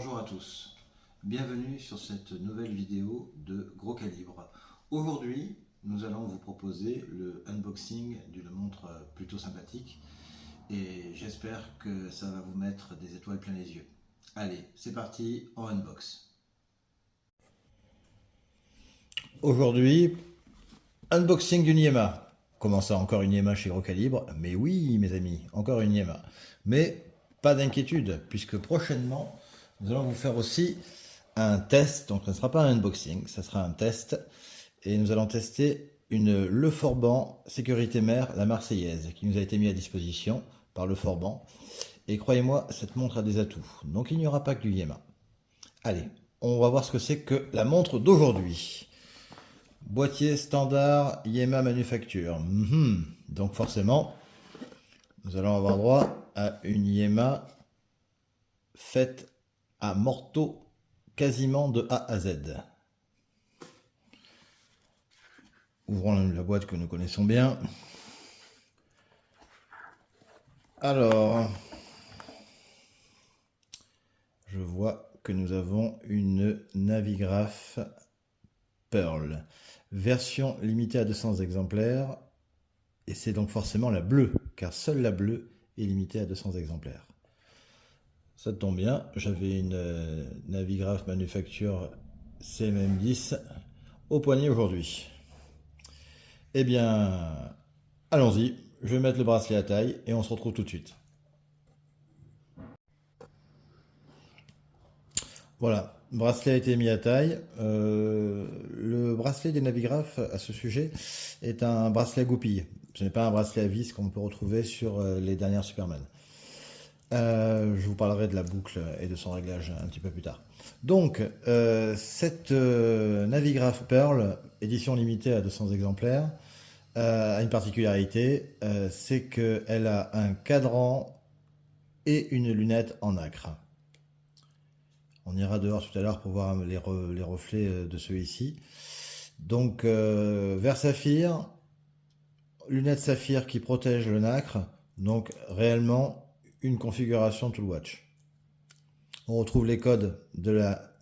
Bonjour à tous, bienvenue sur cette nouvelle vidéo de Gros Calibre. Aujourd'hui, nous allons vous proposer le unboxing d'une montre plutôt sympathique et j'espère que ça va vous mettre des étoiles plein les yeux. Allez, c'est parti, on unbox. Aujourd'hui, unboxing d'une Yema. Comment ça, encore une Yema chez Gros Calibre? Mais oui, mes amis, encore une Yema. Mais pas d'inquiétude, puisque prochainement, nous allons vous faire aussi un test. Donc, ce ne sera pas un unboxing, ça sera un test. Et nous allons tester une Le Forban Sécurité Mère, la Marseillaise, qui nous a été mise à disposition par Le Forban. Et croyez-moi, cette montre a des atouts. Donc, il n'y aura pas que du Yema. Allez, on va voir ce que c'est que la montre d'aujourd'hui. Boîtier standard Yema Manufacture. Donc forcément, nous allons avoir droit à une Yema faite à morceaux quasiment de A à Z. Ouvrons la boîte que nous connaissons bien. Alors, je vois que nous avons une Navigraph Pearl. Version limitée à 200 exemplaires. Et c'est donc forcément la bleue, car seule la bleue est limitée à 200 exemplaires. Ça tombe bien, j'avais une Navigraph Manufacture CMM10 au poignet aujourd'hui. Eh bien, allons-y, je vais mettre le bracelet à taille et on se retrouve tout de suite. Voilà, le bracelet a été mis à taille. Le bracelet des Navigraph à ce sujet est un bracelet à goupille. Ce n'est pas un bracelet à vis qu'on peut retrouver sur les dernières Superman. Je vous parlerai de la boucle et de son réglage un petit peu plus tard. Donc, cette Navigraph Pearl, édition limitée à 200 exemplaires, a une particularité, c'est qu'elle a un cadran et une lunette en nacre. On ira dehors tout à l'heure pour voir les reflets de celui-ci. Donc, verre saphir, lunettes saphir qui protègent le nacre. Donc, réellement, une configuration Tool Watch. On retrouve les codes de la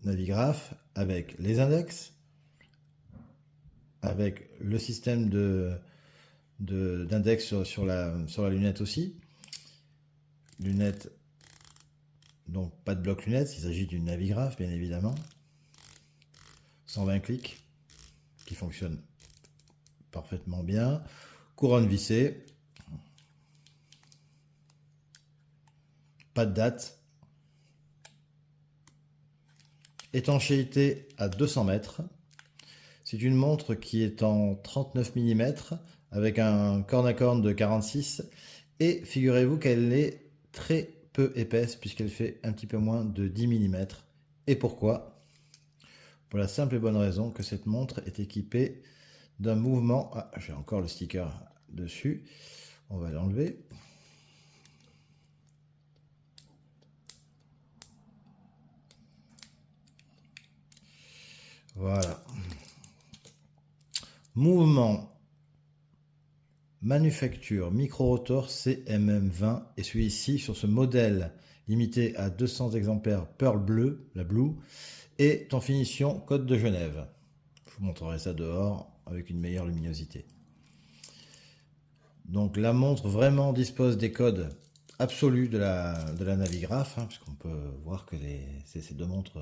Navigraph avec les index, avec le système d'index sur la lunette aussi. Lunette. Donc pas de bloc lunettes, il s'agit d'une Navigraph bien évidemment. 120 clics qui fonctionne parfaitement bien. Couronne vissée. Pas de date. Étanchéité à 200 mètres. C'est une montre qui est en 39 mm avec un corne à corne de 46 et figurez-vous qu'elle est très peu épaisse puisqu'elle fait un petit peu moins de 10 mm. Et pourquoi? Pour la simple et bonne raison que cette montre est équipée d'un mouvement... Ah, j'ai encore le sticker dessus. On va l'enlever. Voilà. Mouvement Manufacture micro-rotor CMM20 et celui-ci sur ce modèle limité à 200 exemplaires Pearl Bleu, la Blue, est en finition Côte de Genève. Je vous montrerai ça dehors avec une meilleure luminosité. Donc la montre vraiment dispose des codes absolus de la Navigraph, puisqu'on peut voir que ces deux montres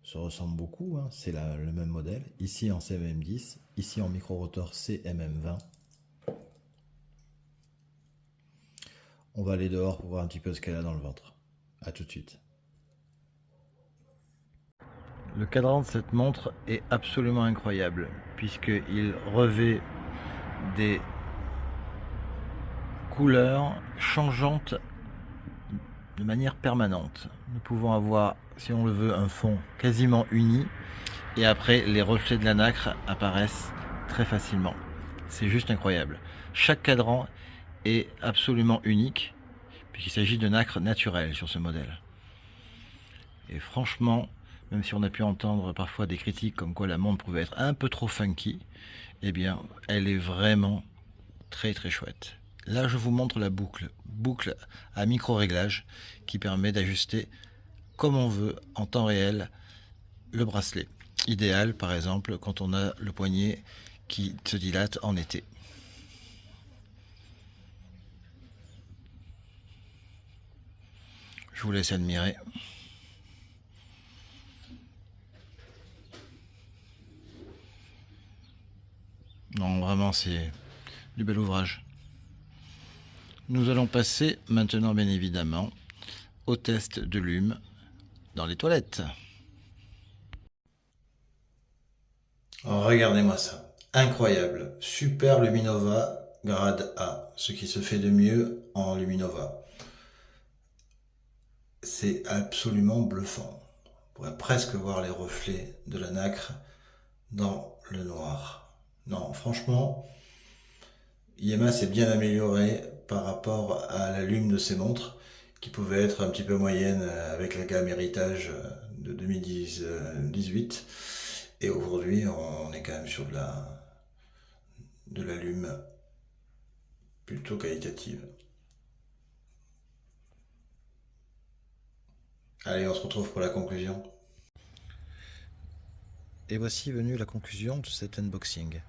se ressemblent beaucoup. C'est le même modèle, ici en CMM10, ici en micro-rotor CMM20. On va aller dehors pour voir un petit peu ce qu'elle a dans le ventre. A tout de suite. Le cadran de cette montre est absolument incroyable, puisqu'il revêt des couleurs changeantes de manière permanente. Nous pouvons avoir, si on le veut, un fond quasiment uni, et après les reflets de la nacre apparaissent très facilement. C'est juste incroyable. Chaque cadran est absolument unique, puisqu'il s'agit de nacre naturelle sur ce modèle. Et franchement, même si on a pu entendre parfois des critiques comme quoi la montre pouvait être un peu trop funky, eh bien, elle est vraiment très très chouette. Là, je vous montre la boucle à micro-réglage qui permet d'ajuster comme on veut en temps réel le bracelet. Idéal par exemple quand on a le poignet qui se dilate en été. Je vous laisse admirer. Non, vraiment, c'est du bel ouvrage. Nous allons passer maintenant, bien évidemment, au test de lume dans les toilettes. Regardez-moi ça. Incroyable. Super Luminova grade A. Ce qui se fait de mieux en Luminova. C'est absolument bluffant. On pourrait presque voir les reflets de la nacre dans le noir. Non, franchement, Yema s'est bien amélioré par rapport à la lume de ses montres, qui pouvait être un petit peu moyenne avec la gamme Héritage de 2018. Et aujourd'hui, on est quand même sur de la lume plutôt qualitative. Allez, on se retrouve pour la conclusion. Et voici venue la conclusion de cet unboxing.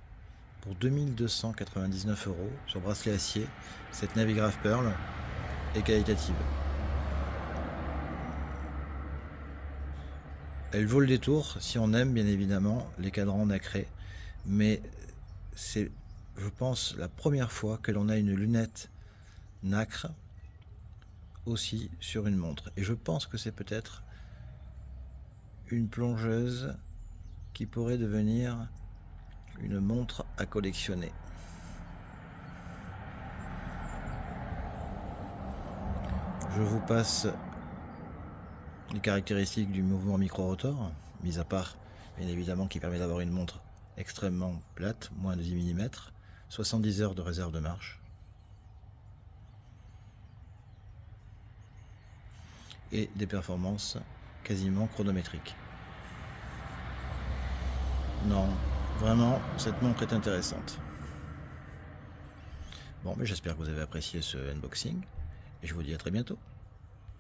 Pour 2299 € sur bracelet acier, cette Navigraph Pearl est qualitative. Elle vaut le détour si on aime bien évidemment les cadrans nacrés, mais c'est, je pense, la première fois que l'on a une lunette nacre aussi sur une montre. Et je pense que c'est peut-être une plongeuse qui pourrait devenir une montre à collectionner. Je vous passe les caractéristiques du mouvement micro-rotor, mis à part bien évidemment qui permet d'avoir une montre extrêmement plate, moins de 10 mm, 70 heures de réserve de marche, et des performances quasiment chronométriques. Non, vraiment, cette montre est intéressante. Bon, mais j'espère que vous avez apprécié ce unboxing, et je vous dis à très bientôt.